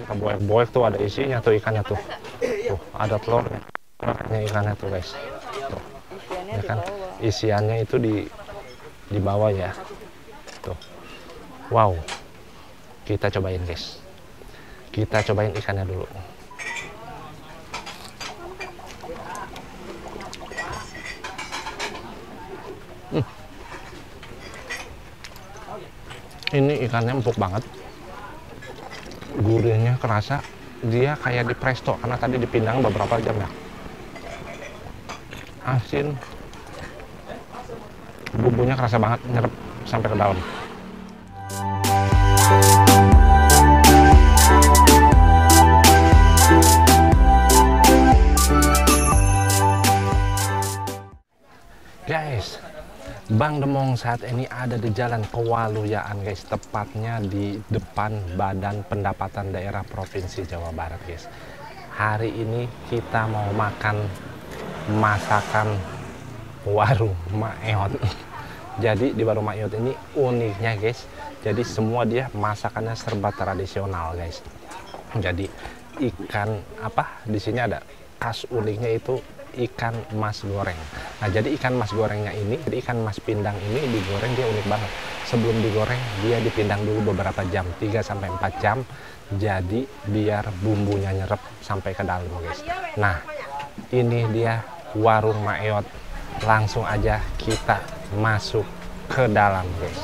kita boek-boek tuh ada isinya tuh ikannya tuh. Tuh, ada telurnya. Telurnya ikannya tuh guys. Tuh. Ya kan isiannya itu di bawah ya. Tuh. Wow. Kita cobain guys. Kita cobain ikannya dulu. Ini ikannya empuk banget, gurihnya kerasa, dia kayak di presto karena tadi dipindang beberapa jam ya. Asin, bumbunya kerasa banget, nyerap sampai ke dalam. Guys, Bang Demong saat ini ada di Jalan Kewaluyaan guys, tepatnya di depan Badan Pendapatan Daerah Provinsi Jawa Barat guys. Hari ini kita mau makan masakan warung Mak Eot. Jadi di warung Mak Eot ini uniknya guys, jadi semua dia masakannya serba tradisional guys. Jadi ikan apa di sini ada khas uniknya itu ikan mas goreng. Nah, jadi ikan mas gorengnya ini, jadi ikan mas pindang ini digoreng dia unik banget. Sebelum digoreng dia dipindang dulu beberapa jam, 3-4 jam. Jadi biar bumbunya nyerep sampai ke dalam guys. Nah, ini dia warung Mak Eot. Langsung aja kita masuk ke dalam guys.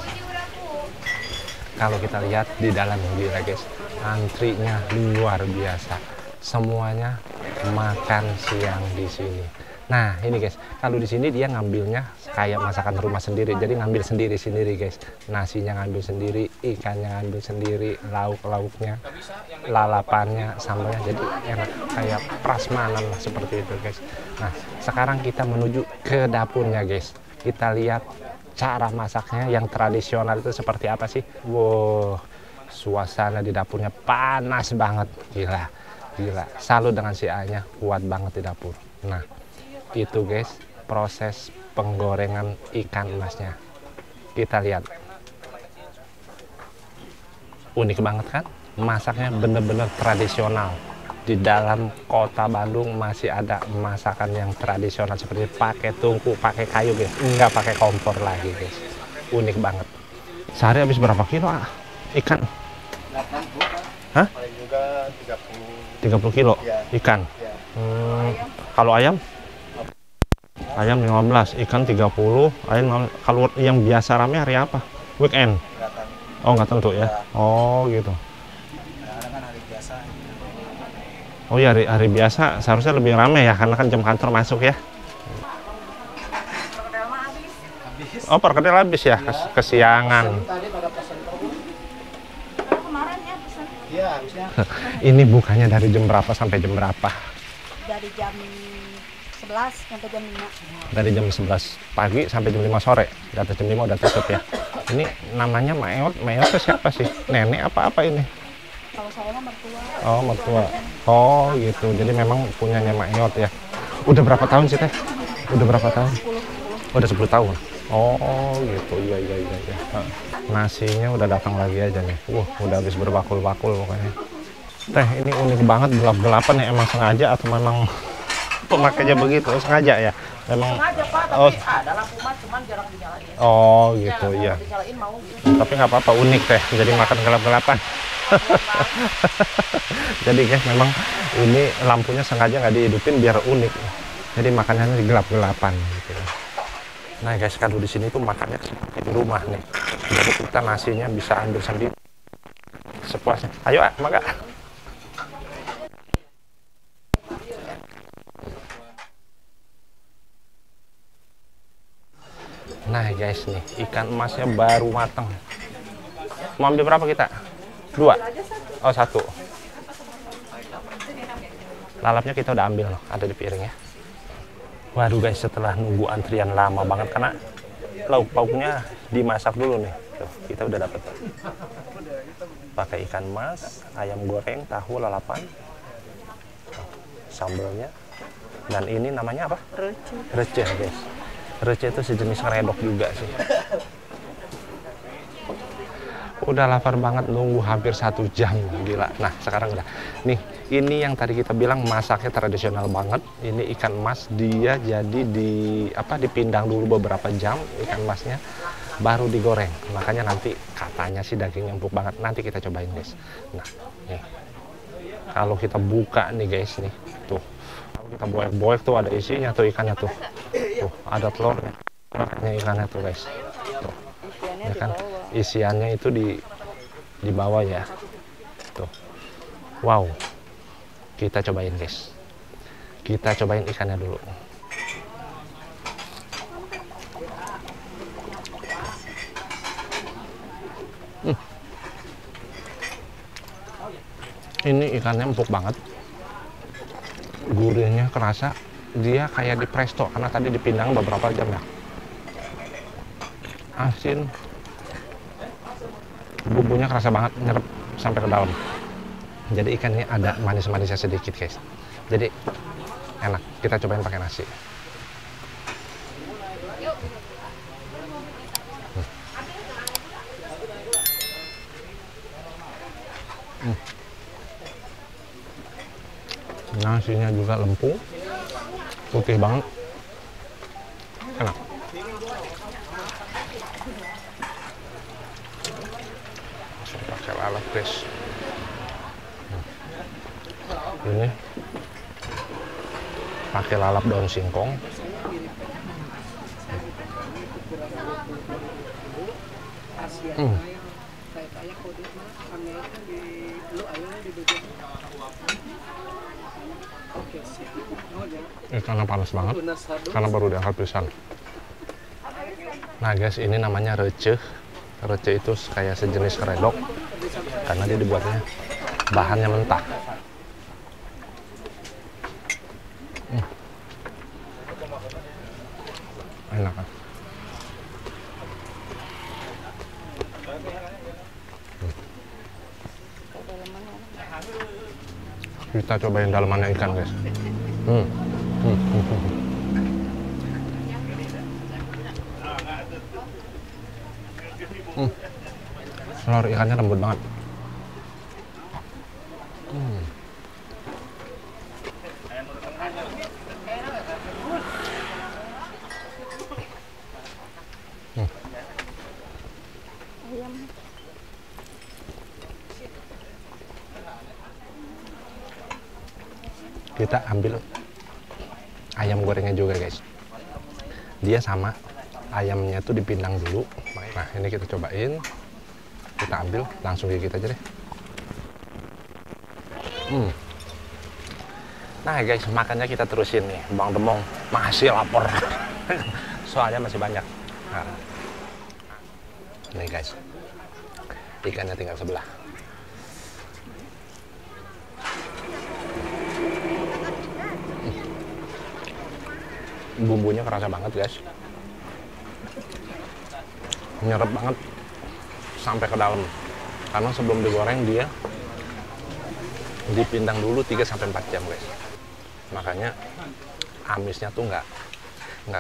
Kalau kita lihat di dalam gila guys, antrinya luar biasa. Semuanya makan siang di sini. Nah, ini guys, kalau di sini dia ngambilnya kayak masakan rumah sendiri. Jadi ngambil sendiri guys. Nasinya ngambil sendiri, ikannya ngambil sendiri, lauk-lauknya, lalapannya, sambalnya. Jadi enak kayak prasmanan seperti itu guys. Nah, sekarang kita menuju ke dapurnya guys. Kita lihat cara masaknya yang tradisional itu seperti apa sih? Wow, suasana di dapurnya panas banget, gila. Gila, salut dengan si A-nya, kuat banget di dapur. Nah, itu guys, proses penggorengan ikan emasnya. Kita lihat. Unik banget kan? Masaknya bener-bener tradisional. Di dalam kota Bandung masih ada masakan yang tradisional seperti pakai tungku, pakai kayu guys. Enggak pakai kompor lagi guys. Unik banget. Sehari habis berapa kilo ikan? 80. Hah? Paling juga 30 kilo ya. Ikan ya. Kalau ayam 15, ikan 30, ayam. Kalau yang biasa rame hari apa? Weekend? Oh nggak tentu ya? Oh gitu. Kadang-kadang kan hari biasa. Oh ya, hari biasa seharusnya lebih rame ya karena kan jam kantor masuk ya. Oh perkedel habis ya, kesiangan. Iya, habisnya. Ini bukanya dari jam berapa sampai jam berapa? Dari jam 11 sampai jam 5. Dari jam 11 pagi sampai jam 5 sore. Di atas jam 5 udah tutup ya. Ini namanya Mak Eot. Mak Eot itu siapa sih? Nenek apa ini? Kalau saya mah mertua. Oh, mertua. Oh, gitu. Jadi memang punyanya Mak Eot ya. Udah berapa tahun sih Teh? Udah berapa tahun? 10. Udah 10 tahun. Oh, gitu. Iya. Nasinya udah datang lagi aja nih. Udah habis berbakul-bakul pokoknya. Teh, ini unik banget gelap-gelapan ya. Emang sengaja atau memang pemakainya begitu? Sengaja ya? Memang. Sengaja Pak, tapi ada lampu mas, cuman jarang dinyalain. Oh, gitu ya. Dinyalain mau gitu. Tapi nggak apa-apa, unik Teh. Jadi makan gelap-gelapan. Jadi guys, memang ini lampunya sengaja nggak dihidupin biar unik. Jadi makanannya di gelap-gelapan gitu. Nah guys, kalau di sini tuh makannya seperti di rumah nih. Jadi kita nasinya bisa ambil sendiri sepuasnya. Ayo mangga. Nah guys nih, ikan emasnya baru matang. Mau ambil berapa kita? 2? Oh 1. Lalapnya kita udah ambil loh, ada di piring ya. Waduh guys, setelah nunggu antrian lama banget karena lauk pauknya dimasak dulu nih. Tuh, kita udah dapet. Pakai ikan mas, ayam goreng, tahu, lalapan, sambelnya. Dan ini namanya apa? Receh guys. Receh itu sejenis ngeredok juga sih. Udah lapar banget, nunggu hampir 1 jam, gila. Nah sekarang udah nih, ini yang tadi kita bilang masaknya tradisional banget. Ini ikan mas, dia jadi dipindang dulu beberapa jam ikan masnya, baru digoreng. Makanya nanti katanya sih dagingnya empuk banget. Nanti kita cobain guys. Nah nih, kalau kita buka nih guys, nih tuh, kalau kita boek-boek tuh ada isinya tuh ikannya tuh, ada telurnya, makanya ikannya tuh guys, tuh ya kan, isiannya itu di bawah ya tuh. Wow, kita cobain guys, kita cobain ikannya dulu. Ini ikannya empuk banget, gurihnya kerasa, dia kayak di presto karena tadi dipindang beberapa jam ya. Asin, bumbunya kerasa banget, nyerap sampai ke dalam. Jadi ikannya ada manis-manisnya sedikit guys, jadi enak. Kita cobain pakai nasi. Nasinya juga lempung, putih banget, enak. Langsung pakai lalap guys. Ini pakai lalap daun singkong. Ikannya panas banget karena baru diangkat pisan. Nah guys, ini namanya receh. Receh itu kayak sejenis keredok karena dia dibuatnya bahannya mentah. Enak kan? Kita cobain dalamannya ikan guys. Telur ikannya lembut banget. Kita ambil ayam gorengnya juga guys, dia sama ayamnya tuh dipindang dulu. Nah ini kita cobain, kita ambil langsung gigit aja deh. Nah guys, makannya kita terusin nih. Bang Demong masih lapar soalnya masih banyak. Nah, nih guys, ikannya tinggal sebelah. Bumbunya kerasa banget guys, nyerep banget sampai ke dalam, karena sebelum digoreng dia dipindang dulu 3-4 jam guys. Makanya amisnya tuh nggak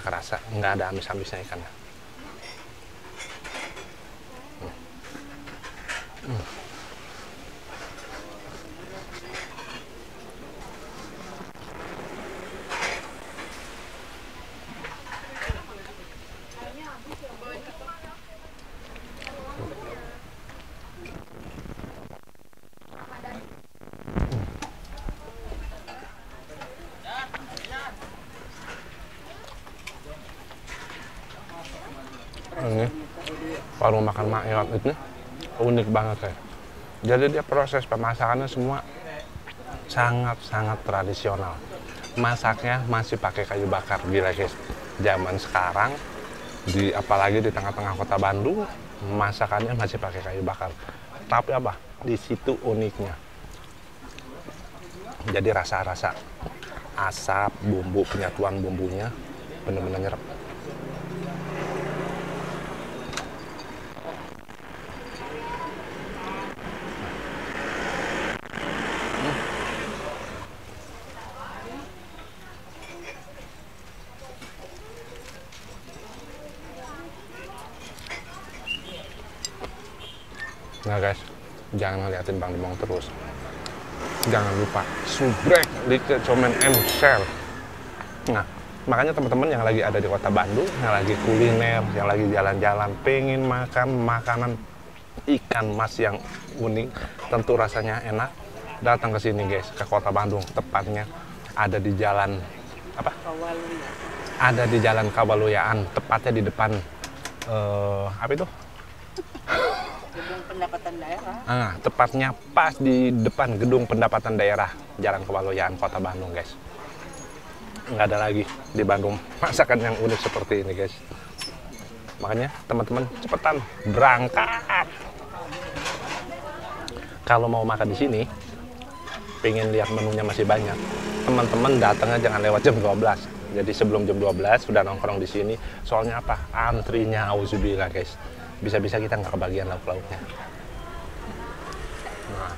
kerasa, nggak ada amis-amisnya ikannya. Ini warung makan Mak Iot ini unik banget ya. Jadi dia proses pemasakannya semua sangat-sangat tradisional. Masaknya masih pakai kayu bakar, gila guys. Zaman sekarang apalagi di tengah-tengah kota Bandung, masakannya masih pakai kayu bakar. Tapi apa? Di situ uniknya. Jadi rasa-rasa asap, bumbu, penyatuan bumbunya bener-bener nyerap. Nah guys, jangan ngeliatin Bang Demong terus. Jangan lupa subrek, like, comment, and share. Nah, makanya teman-teman yang lagi ada di kota Bandung, yang lagi kuliner, yang lagi jalan-jalan, pengen makan makanan ikan mas yang unik, tentu rasanya enak, datang ke sini guys, ke kota Bandung. Tepatnya ada di jalan apa? Ada di Jalan Kawaluyaan, tepatnya di depan apa itu? Gedung Pendapatan Daerah. Tepatnya pas di depan Gedung Pendapatan Daerah Jalan Kewaloyaan Kota Bandung guys. Nggak ada lagi di Bandung masakan yang unik seperti ini guys. Makanya teman-teman cepetan berangkat. Kalau mau makan di sini, pengen lihat menunya masih banyak, teman-teman datangnya jangan lewat jam 12. Jadi sebelum jam 12 sudah nongkrong di sini. Soalnya apa? Antrinya auzubillah guys. Bisa-bisa kita nggak kebagian lauk-lauknya. Nah,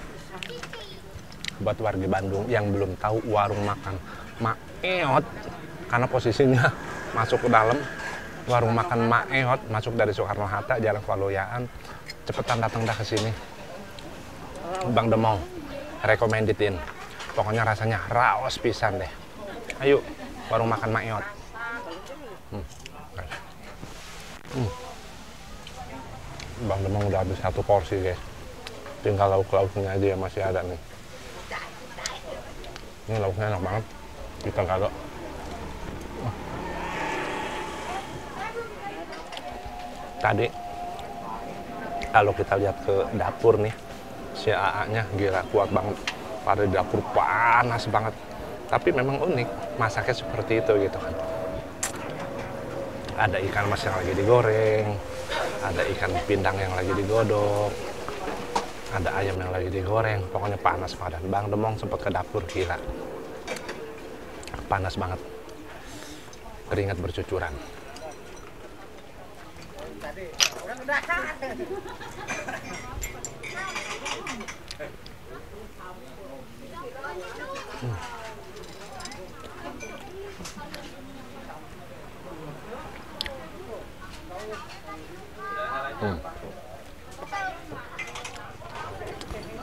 buat warga Bandung yang belum tahu warung makan Mak Eot, karena posisinya masuk ke dalam, warung makan Mak Eot, masuk dari Soekarno-Hatta, Jalan Kewaloyaan, cepetan datang dah ke sini. Bang Demong rekomendin, pokoknya rasanya raos pisan deh. Ayo, warung makan Mak Eot. Bang Demong udah habis 1 porsi guys, tinggal lauk-lauknya aja yang masih ada nih. Ini lauknya enak banget, kita kagak. Tadi kalau kita lihat ke dapur nih, si AA-nya gila kuat banget, pada di dapur panas banget. Tapi memang unik masaknya seperti itu gitu kan. Ada ikan mas yang lagi digoreng, ada ikan pindang yang lagi digodok, ada ayam yang lagi digoreng, pokoknya panas banget. Bang Demong sempat ke dapur, gila panas banget, keringat bercucuran.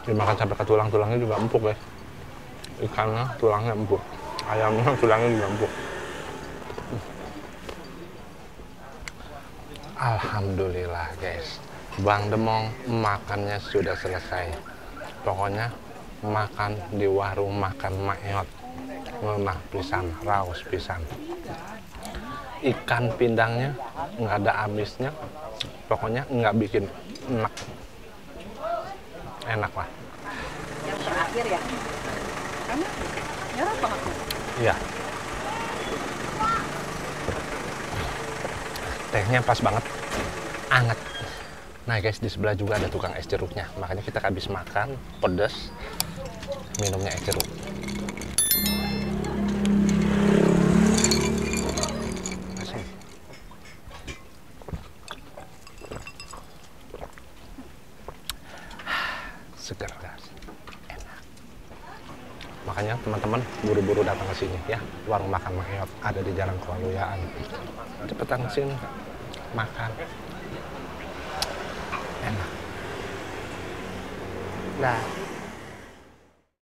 Dimakan sampai ke tulang-tulangnya juga empuk guys. Ikannya tulangnya empuk, ayamnya tulangnya juga empuk. Alhamdulillah guys, Bang Demong makannya sudah selesai. Pokoknya makan di warung makan Mak Eot, ngenah pisan, raos pisan. Ikan pindangnya nggak ada amisnya, pokoknya nggak bikin enak. Enak lah. Yang terakhir ya, karena nyerap banget. Iya. Tehnya pas banget, anget. Nah guys, di sebelah juga ada tukang es jeruknya. Makanya kita habis makan, pedas, minumnya es jeruk. Segar guys, enak. Makanya teman-teman buru-buru datang ke sini ya, warung makan Mak Eot ada di Jalan Kewaloyaan. Cepetan ke sini makan, enak. Nah.